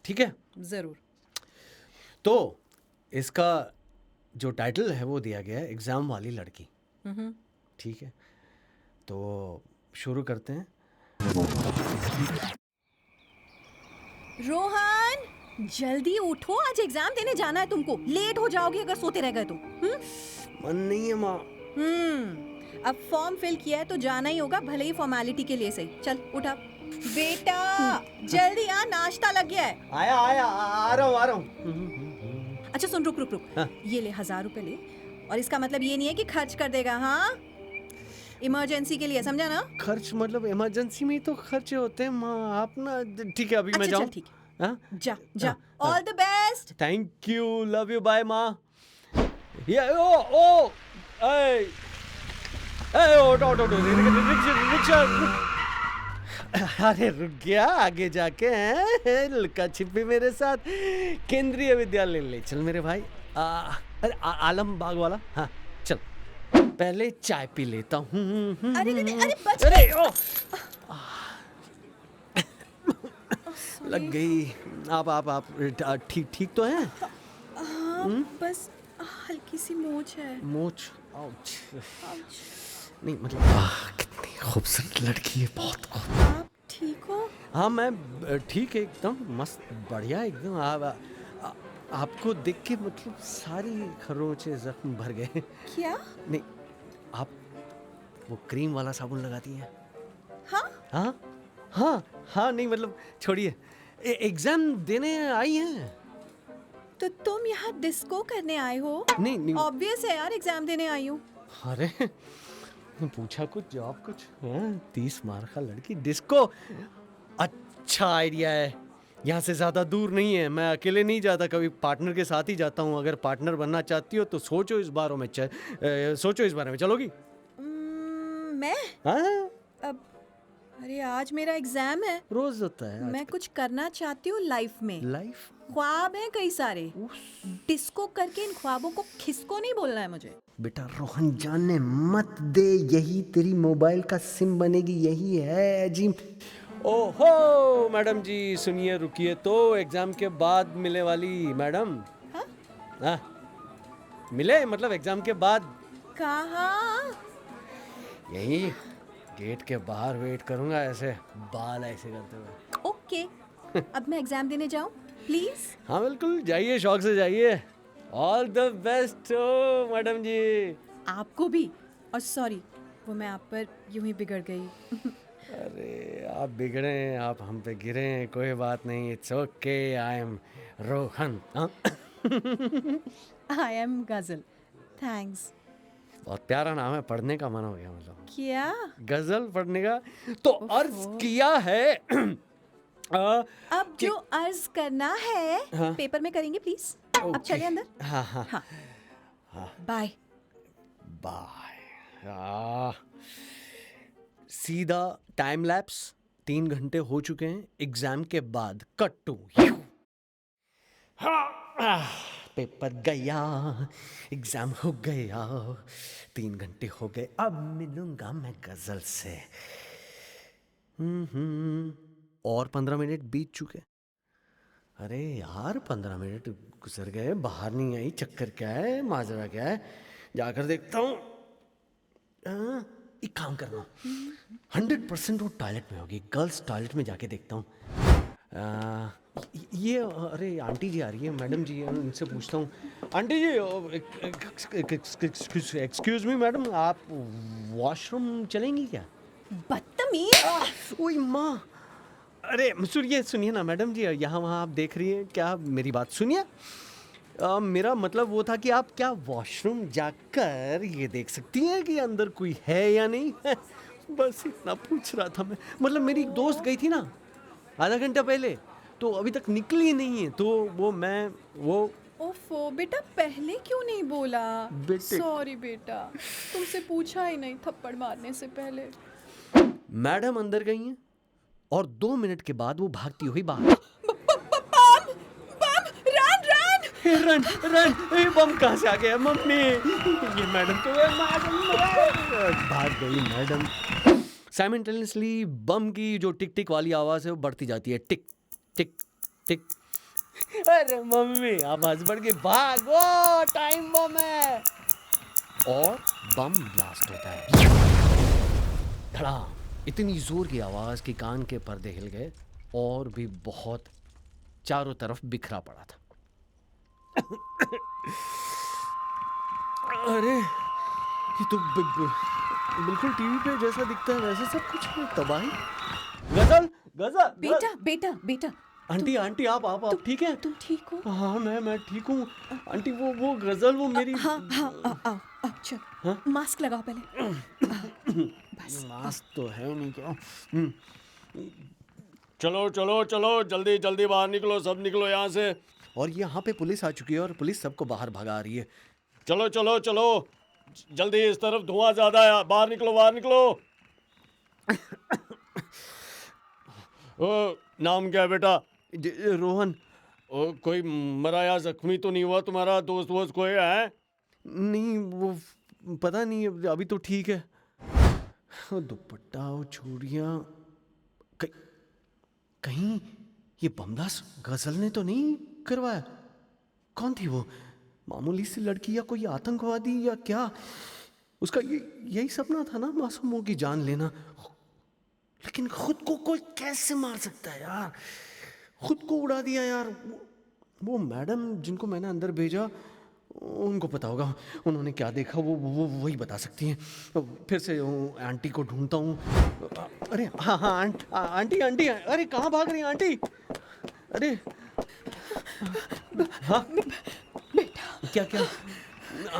ठीक है? ज़रूर। तो इसका जो टाइटल है वो दिया गया है एग्जाम वाली लड़की। ठीक है, तो शुरू करते हैं। रोहन, जल्दी उठो, आज एग्जाम देने जाना है तुमको। लेट हो जाओगे अगर सोते रह गए तो। मन नहीं है माँ। अब फॉर्म फिल किया है तो जाना ही होगा, भले ही फॉर्मेलिटी के लिए सही। चल उठा बेटा, जल्दी आ, नाश्ता लग गया है। आया आया, आ रहा हूँ। अच्छा सुन, रुक रुक रुक। हाँ। ये ले 1000 रुपए ले, और इसका मतलब ये नहीं है कि खर्च कर देगा, हाँ? इमरजेंसी के लिए, समझा ना? खर्च मतलब इमरजेंसी में ही तो खर्चे होते हैं माँ। आप ना ठीक है, अभी मैं अच्छा जाऊँ? चल ठीक है, हाँ, जा जा। All the best. Thank you, love you, bye माँ। ये ओ ए ऑटो रिक्शा। अरे रुक गया, आगे जाके हैं लुका छिपी मेरे साथ केंद्रीय विद्यालय ले चल मेरे भाई। अरे आलम बाग वाला। हाँ चल, पहले चाय पी लेता हूँ। अरे अरे बच अरे गई। लग गई। आप ठीक तो हैं? हाँ, बस हल्की सी मोच है। मोच, आउच। आउच। नहीं मतलब कितनी खूबसूरत लड़की है, बहुत खूब। आप ठीक हो? हाँ मैं ठीक है, एकदम मस्त बढ़िया एकदम। आपको देख के मतलब सारी खरोंचे जख्म भर गए। क्या? नहीं, आप वो क्रीम वाला साबुन लगाती हैं? हाँ हाँ हाँ हाँ, नहीं मतलब छोड़िए, एग्जाम देने आई हैं? तो तुम यहाँ डिस्को करने आए हो? नहीं ऑब्वियस है यार, एग्जाम देने आई हूँ। अरे पूछा कुछ जवाब कुछ है। 30 मार्क का लड़की डिस्को, अच्छा आइडिया है। यहाँ से ज़्यादा दूर नहीं है, मैं अकेले नहीं जाता, कभी पार्टनर के साथ ही जाता हूँ। अगर पार्टनर बनना चाहती हो तो सोचो इस बारे में, चलोगी? मैं? हाँ, अब अरे आज मेरा एग्जाम है। रोज होता है मैं कुछ करना चाहती हूँ लाइफ में। लाइफ। ख्वाब हैं कई सारे, डिस्को करके इन ख्वाबों को खिसको नहीं बोलना है मुझे। बेटा रोहन जानने मत दे, यही तेरी मोबाइल का सिम बनेगी, यही है अजीम। ओहो मैडम जी सुनिए, रुकिए तो, एग्जाम के बाद मिले वाली मैडम। हाँ? हाँ मिले, मतलब एग्जाम के बाद। कहाँ? यही गेट के बाहर वेट करूंगा, ऐसे बाल ऐसे करते हुए। ओके, अब मैं एग्जाम देने जाऊँ प्लीज? हाँ बिल्कुल, जाइए, शौक से जाइए। ऑल द बेस्ट हो मैडम जी। आपको भी। और सॉरी, वो मैं आप पर यूं ही बिगड़ गई। अरे आप बिगड़े हैं, आप हम पे गिरे हैं, कोई बात नहीं, it's okay. I am Rohan. I am गजल। थैंक्स। बहुत प्यारा नाम है, पढ़ने का मन हो गया मतलब। क्या? गजल पढ़ने का तो अर्ज किया है। अब जो अर्ज करना है हाँ? पेपर में करेंगे प्लीज। अब चले अंदर। हाँ हाँ हाँ बाय। बाय। सीधा टाइम लैप्स, 3 घंटे हो चुके हैं एग्जाम के बाद। कट टू पेपर गया, एग्जाम हो गया, 3 घंटे हो गए, अब मिलूंगा मैं गजल से। और 15 मिनट बीत चुके। अरे यार 15 मिनट गुजर गए, बाहर नहीं आई, चक्कर क्या है, माजरा क्या है, जाकर देखता हूँ। एक काम करना, 100% वो टॉयलेट में होगी, गर्ल्स टॉयलेट में जाके देखता हूँ। ये अरे आंटी जी आ रही है, मैडम जी, उनसे पूछता हूँ। आंटी जी, एक्सक्यूज मी मैडम, आप वॉशरूम चलेंगी क्या? बदतमीज। ओए माँ, अरे सुनिए ना मैडम जी, यहाँ वहाँ आप देख रही हैं क्या, मेरी बात सुनिए। मेरा मतलब वो था कि आप क्या वॉशरूम जाकर ये देख सकती हैं कि अंदर कोई है या नहीं है, बस इतना पूछ रहा था मैं। मतलब मेरी एक दोस्त गई थी ना आधा घंटा पहले, तो अभी तक निकली नहीं है, तो वो ओफो बेटा, पहले क्यों नहीं बोला? बेटे। सॉरी बेटा, तुमसे पूछा ही नहीं थप्पड़ मारने से पहले। मैडम अंदर गई हैं और 2 मिनट के बाद वो भागती हुई बाहर। रन, ये बम कहाँ से आ गया मम्मी? ये मैडम तो भाग गई मैडम। साइमल्टेनियसली बम की जो टिक टिक वाली आवाज़ है वो बढ़ती जाती है, टिक टिक टिक अरे मम्मी आवाज बढ़ गई, भागो टाइम बम है। और बम ब्लास्ट होता है, धड़ाम। इतनी जोर की आवाज कि कान के पर्दे हिल गए और भी बहुत चारों तरफ बिखरा पड़ा था। अरे ये तो बिल्कुल टीवी पे जैसा दिखता है वैसे सब कुछ है, तबाही। गजल गजल बेटा बेटा बेटा, आंटी आंटी आप ठीक है? तुम ठीक हो? हाँ मैं ठीक हूँ आंटी। वो गजल वो मेरी। हाँ हाँ, आओ आओ चलो। हाँ? मास्क लगाओ पहले। बस मास्क तो है नहीं क्या? चलो चलो चलो, जल्दी जल्दी बाहर निकलो, सब निकलो यहाँ से। और यहाँ पे पुलिस आ चुकी है और पुलिस सबको बाहर भगा रही है। चलो चलो चलो, जल्दी, इस तरफ धुआं ज्यादा है, बाहर निकलो बाहर निकलो। ओ, नाम क्या है बेटा? रोहन। ओ, कोई मरा या जख्मी तो नहीं हुआ? तुम्हारा दोस्त वोस्त कोई है? नहीं, वो पता नहीं, अभी तो ठीक है। दुपट्टा और चूड़ियाँ, कहीं ये बमदास गजल ने तो नहीं करवाया? कौन थी वो? मामूली सी लड़की या कोई आतंकवादी या क्या? उसका यही सपना था ना, मासूमों की जान लेना। लेकिन खुद को कोई कैसे मार सकता है यार? खुद को उड़ा दिया यार। वो मैडम जिनको मैंने अंदर भेजा, उनको पता होगा उन्होंने क्या देखा, वो वही बता सकती हैं। फिर से आंटी को ढूंढता हूँ। अरे हाँ हाँ आंटी आंटी, अरे कहाँ भाग रही हैं आंटी? अरे हाँ क्या क्या?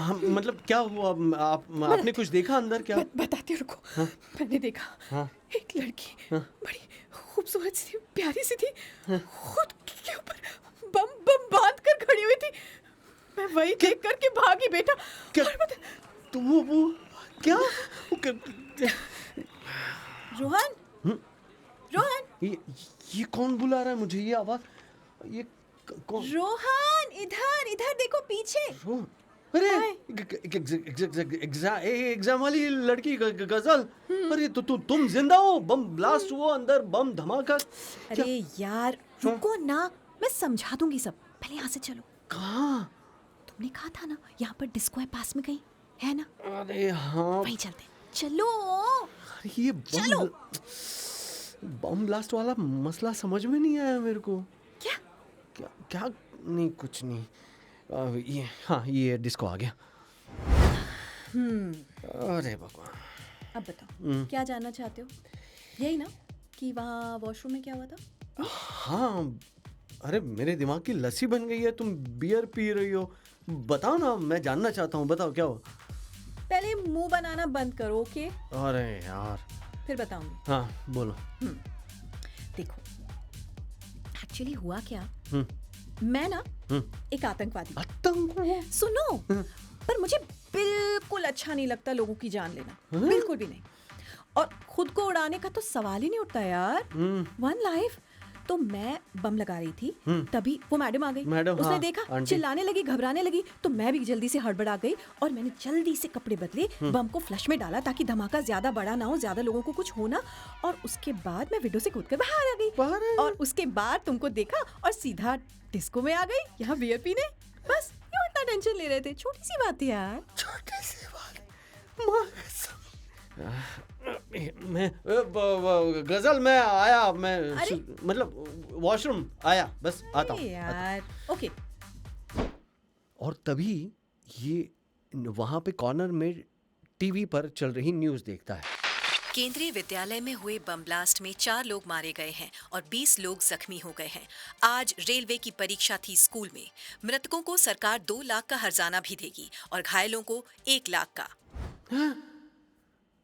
मतलब क्या हुआ? आपने कुछ देखा अंदर क्या? बताती हूँ, रुको। हाँ? मैंने देखा, हाँ? एक लड़की हाँ? बड़ी खूबसूरत सी थी, प्यारी सी थी, खुद के ऊपर बम बम बांध कर खड़ी हुई थी। मैं वही देख करके भागी बेटा। क्या? तो वो क्या? रोहन, रोहन, ये कौन बुला रहा है मुझे? ये आवाज, ये कौन? रोहन, इधर इधर देखो पीछे। अरे हाय। एग्जाम वाली लड़की गजल। अरे तो तुम जिंदा हो? बम ब्लास्ट हुआ, अंदर बम धमाका। क्या? अरे यार रुको ना, मैं समझा दूंगी सब, पहले यहाँ से चलो। कहाँ? तुमने कहा था ना यहाँ पर डिस्को है पास में कहीं, है ना? अरे हाँ। वहीं चलते, चलो। अरे ये चलो। बम ब्लास्ट वाला मसला समझ में नहीं आया मेरे को। क्या? क्या क्या? नहीं कुछ नहीं। ये हाँ, ये डिस्को आ गया। अरे भगवान। अब बताओ क्या जानना चाहते हो? यही ना कि वहाँ वॉशरूम में क्या हुआ था? हाँ, अरे मेरे दिमाग की लस्सी बन गई है, तुम बियर पी रही हो। बताओ ना, मैं जानना चाहता हूँ, बताओ क्या हुआ। पहले मुंह बनाना बंद करो, ओके? अरे यार। फिर बताऊंगी। हाँ बोलो। देखो एक्चुअली हुआ क्या, हम्म मैं ना एक आतंकवादी। आतंक? सुनो, पर मुझे बिल्कुल अच्छा नहीं लगता लोगों की जान लेना, बिल्कुल भी नहीं। और खुद को उड़ाने का तो सवाल ही नहीं उठता यार। One life. तो मैं बम लगा रही थी, तभी वो मैडम आ गई। उसने हाँ, देखा, आंटी। चिल्लाने लगी, घबराने लगी, तो मैं भी जल्दी से हड़बड़ा गई और मैंने जल्दी से कपड़े बदले, बम को फ्लश में डाला ताकि धमाका ज्यादा बड़ा ना हो, ज्यादा लोगों को कुछ हो ना। और उसके बाद मैं विंडो से कूदकर बाहर आ गई। और उसके बाद तुमको देखा और सीधा डिस्को में आ गई, यहाँ बियर पीने। बस क्यों इतना टेंशन ले रहे थे? छोटी सी बात है यार। छोटी सी बात। मैं गजल में आया, मैं अरे? मतलब वॉशरूम आया, बस आता हूँ। यार ओके। और तभी ये वहां पे कॉर्नर में टीवी पर चल रही न्यूज़ देखता है। केंद्रीय विद्यालय में हुए बम ब्लास्ट में 4 लोग मारे गए हैं और 20 लोग जख्मी हो गए हैं। आज रेलवे की परीक्षा थी स्कूल में। मृतकों को सरकार 2 लाख का हर्जाना भी देगी और घायलों को 1 लाख का।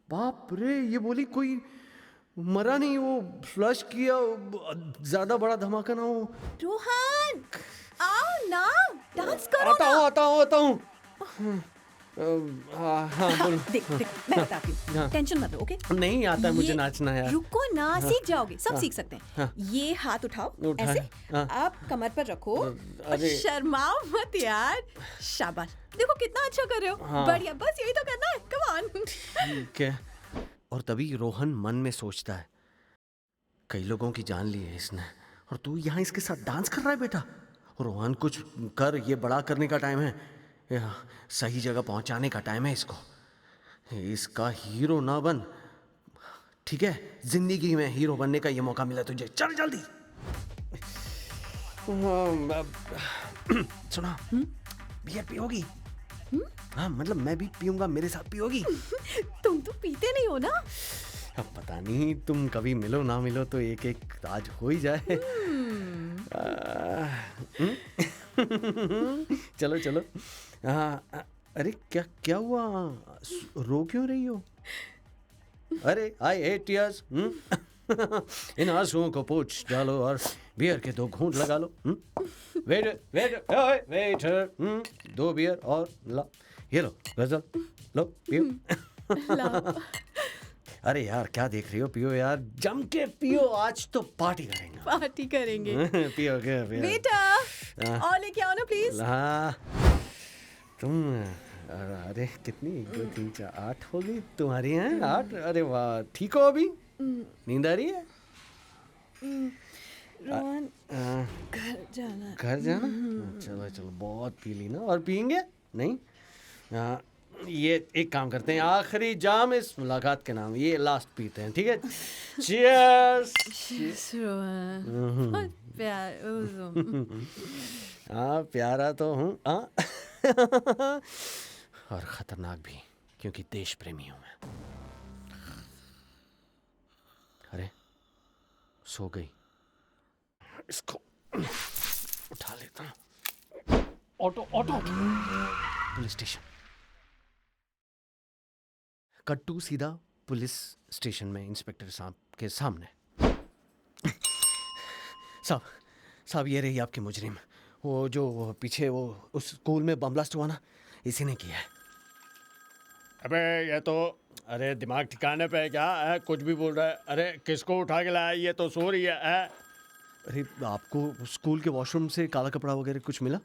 बाप रे, ये बोली कोई मरा नहीं, वो फ्लश किया, ज्यादा बड़ा धमाका ना हो। रोहन आओ ना, डांस करो ना। आता हूँ। हाँ बोलो। देख मैं बताती हूँ, टेंशन मत लो, ओके? नहीं आता मुझे ये- नाचना यार। रुको ना, सीख जाओगे, सब सीख सकते हैं। हाँ। ये हाथ उठाओ उठाए, ऐसे, हाँ। आप कमर पर रखो और अरे। शर्माओ मत यार। शाबाश, देखो कितना अच्छा कर रहे हो। हाँ। बढ़िया, बस यही तो करना है, कम ऑन। ठीक है। और तभी रोहन मन में सोचता है, कई लोगों की जान ली है इसने और तू यहाँ इसके साथ डांस कर रहा है बेटा। रोहन कुछ कर, ये बड़ा करने का टाइम है, सही जगह पहुंचाने का टाइम है इसको। इसका हीरो ना बन, ठीक है? जिंदगी में हीरो बनने का ये मौका मिला तुझे, चल जल्दी। सुना, बियर पियोगी? हाँ मतलब मैं भी पीऊंगा, मेरे साथ पियोगी? तुम तो पीते नहीं हो ना। अब पता नहीं, तुम कभी मिलो ना मिलो तो एक एक आज हो ही जाए। चलो चलो। अरे क्या क्या हुआ, रो क्यों रही हो? अरे आई हेट टीयर्स। इन आंसुओं को पोंछ डालो और बियर के 2 घूंट लगा लो। वेट वेट वेट, 2 बियर और ला, ये लो गजल, लो पियो। लाओ। अरे यार क्या देख रही हो, पियो यार, जम के पियो, आज तो पार्टी करेंगे। पार्टी करेंगे। पियो क्या पियो। बेटा और लेके आओ ना प्लीज। हाँ तुम, अरे कितनी, 1 2 3 4 8 होगी तुम्हारी हैं? 8? अरे वाह, ठीक हो अभी? नींद आ रही है? रोहन आ, घर जाना। घर जाना? चलो चलो, बहुत पी ली ना, और पियेंगे नहीं? ये एक काम करते हैं, आखिरी जाम इस मुलाकात के नाम, ये लास्ट पीते हैं, ठीक है? चीयर्स। रोहन बहुत प्यार। हाँ प्यारा तो हूँ, हाँ। और खतरनाक भी, क्योंकि देश प्रेमी हूँ मैं। अरे सो गई, इसको उठा लेता हूँ। Auto auto, police station. कट्टू सीधा पुलिस स्टेशन में इंस्पेक्टर साहब के सामने। साहब साहब, ये रही आपकी मुजरिम, वो जो पीछे वो उस स्कूल में बम ब्लास्ट हुआ ना, इसी ने किया है। अबे ये तो, अरे दिमाग ठिकाने पे है क्या है? कुछ भी बोल रहा है। अरे किसको उठा के लाया? ये तो सो रही है। अरे आपको स्कूल के वॉशरूम से काला कपड़ा वगैरह कुछ मिला?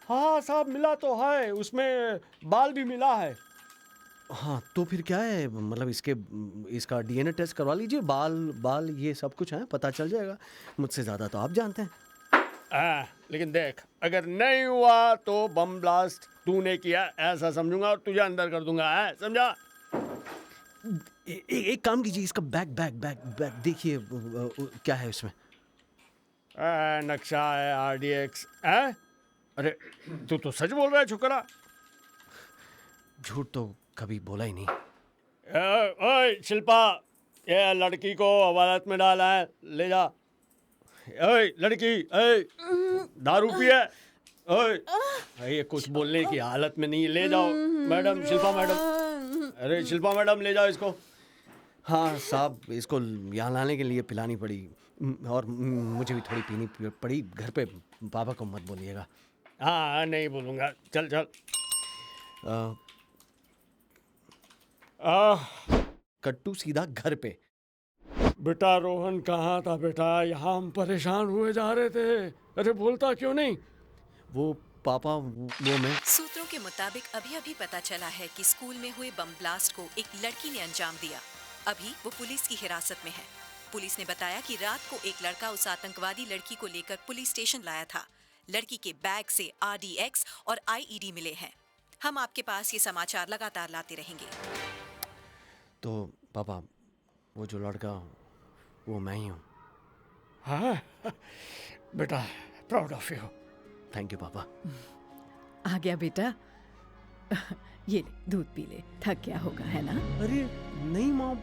हाँ साहब, मिला तो है, उसमें बाल भी मिला है। हाँ तो फिर क्या है, मतलब इसका डीएनए टेस्ट करवा लीजिए, बाल ये सब कुछ है, पता चल जाएगा। मुझसे ज़्यादा तो आप जानते हैं। लेकिन देख, अगर नहीं हुआ तो बम ब्लास्ट तूने किया ऐसा समझूंगा और तुझे अंदर कर दूंगा, है समझा? एक काम कीजिए, इसका बैग देखिए, क्या है उसमें? नक्शा है, RDX है। अरे तू तो सच बोल रहा है छोकरा। झूठ तो कभी बोला ही नहीं। ओए शिल्पा, ये लड़की को अदालत में डाला है, ले जा। ओए लड़की, दारू पिए? ओए ये कुछ बोलने की हालत में नहीं, ले जाओ मैडम, शिल्पा मैडम। अरे शिल्पा मैडम, ले जाओ इसको। हाँ साहब, इसको यहाँ लाने के लिए पिलानी पड़ी, और मुझे भी थोड़ी पीनी पड़ी। घर पे पापा को मत बोलिएगा। हाँ नहीं बोलूँगा, चल चल। कट्टू सीधा घर पे। बेटा रोहन कहाँ था बेटा? यहाँ हम परेशान हुए जा रहे थे। अरे बोलता क्यों नहीं? वो पापा, वो मैं। सूत्रों के मुताबिक अभी अभी पता चला है कि स्कूल में हुए बम ब्लास्ट को एक लड़की ने अंजाम दिया। अभी वो पुलिस की हिरासत में है। पुलिस ने बताया कि रात को एक लड़का उस आतंकवादी लड़की को लेकर पुलिस स्टेशन लाया था। लड़की के बैग से RDX और IED मिले हैं। हम आपके पास ये समाचार लगातार लाते रहेंगे। तो पापा, वो जो लड़का, वो मैं ही हूँ। हाँ बेटा, proud of you. Thank you पापा। आ गया बेटा। ये ले, दूध पी ले, थक गया होगा है ना? अरे नहीं माँ,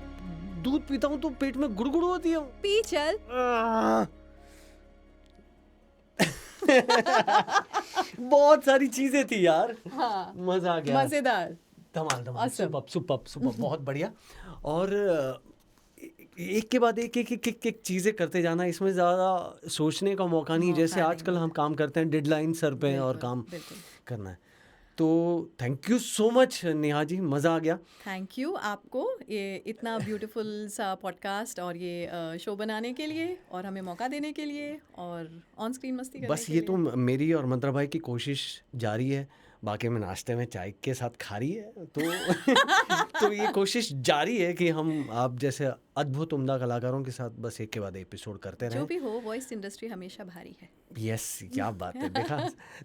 दूध पीता हूँ तो पेट में गुड़गुड़ होती है। पी चल। बहुत सारी चीजें थी यार। हाँ, मजा आ गया। मजेदार। धमाल धमाल, Awesome. सुपर बहुत बढ़िया। और एक के बाद एक चीजें करते जाना, इसमें ज्यादा सोचने का मौका नहीं, जैसे मौका आजकल नहीं हम काम करते हैं, डेडलाइन सर पे है और बिल्कुल, काम बिल्कुल। करना है। तो thank you so much Neha ji, मज़ा आ गया। थैंक यू आपको ये इतना ब्यूटीफुल सा पॉडकास्ट और ये शो बनाने के लिए और हमें मौका देने के लिए और ऑन स्क्रीन मस्ती करने बस के ये लिए। तो मेरी और मंत्रा भाई की कोशिश जारी है, बाकी में नाश्ते में चाय के साथ खा रही है तो तो ये कोशिश जारी है कि हम आप जैसे अद्भुत उम्दा कलाकारों के साथ बस एक के बाद एपिसोड करते जो रहें। भी हो, वॉइस इंडस्ट्री हमेशा भारी है। यस, क्या बात है, देखा।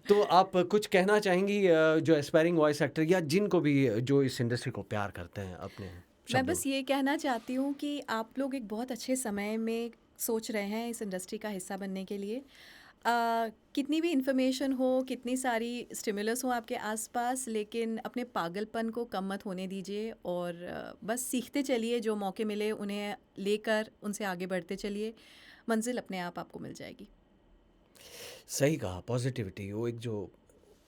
तो आप कुछ कहना चाहेंगी जो एस्पायरिंग वॉइस एक्टर या जिनको भी जो इस इंडस्ट्री को प्यार करते हैं अपने मैं शब्दों बस ये कहना चाहती हूँ कि आप लोग एक बहुत अच्छे समय में सोच रहे हैं इस इंडस्ट्री का हिस्सा बनने के लिए। कितनी भी इंफॉर्मेशन हो, कितनी सारी स्टिमुलस हो आपके आसपास, लेकिन अपने पागलपन को कम मत होने दीजिए और बस सीखते चलिए। जो मौके मिले उन्हें लेकर उनसे आगे बढ़ते चलिए, मंजिल अपने आप आपको मिल जाएगी। सही कहा, पॉजिटिविटी वो एक जो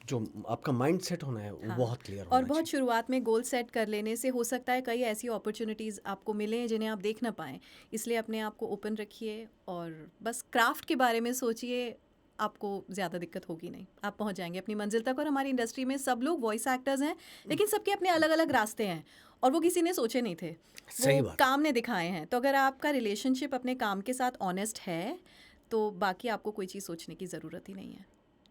जो आपका माइंड सेट होना है वो हाँ, बहुत क्लियर और होना बहुत चाहिए। शुरुआत में गोल सेट कर लेने से हो सकता है कई ऐसी अपॉर्चुनिटीज़ आपको मिलें जिन्हें आप देख ना पाएँ। इसलिए अपने आप को ओपन रखिए और बस क्राफ्ट के बारे में सोचिए, आपको ज़्यादा दिक्कत होगी नहीं, आप पहुंच जाएंगे अपनी मंजिल तक। और हमारी इंडस्ट्री में सब लोग वॉइस एक्टर्स हैं, लेकिन सबके अपने अलग अलग रास्ते हैं और वो किसी ने सोचे नहीं थे, सही वो बात। काम ने दिखाए हैं। तो अगर आपका रिलेशनशिप अपने काम के साथ ऑनेस्ट है तो बाकी आपको कोई चीज़ सोचने की ज़रूरत ही नहीं है।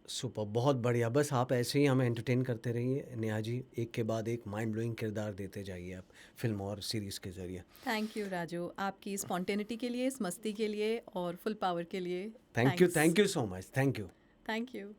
सुपर, बहुत बढ़िया। बस आप ऐसे ही हमें एंटरटेन करते रहिए नेहा जी, एक के बाद एक माइंड ब्लोइंग किरदार देते जाइए आप फिल्म और सीरीज़ के ज़रिए। थैंक यू राजू, आपकी स्पॉन्टेनिटी के लिए, इस मस्ती के लिए और फुल पावर के लिए। Thank you so much, thank you. Thank you.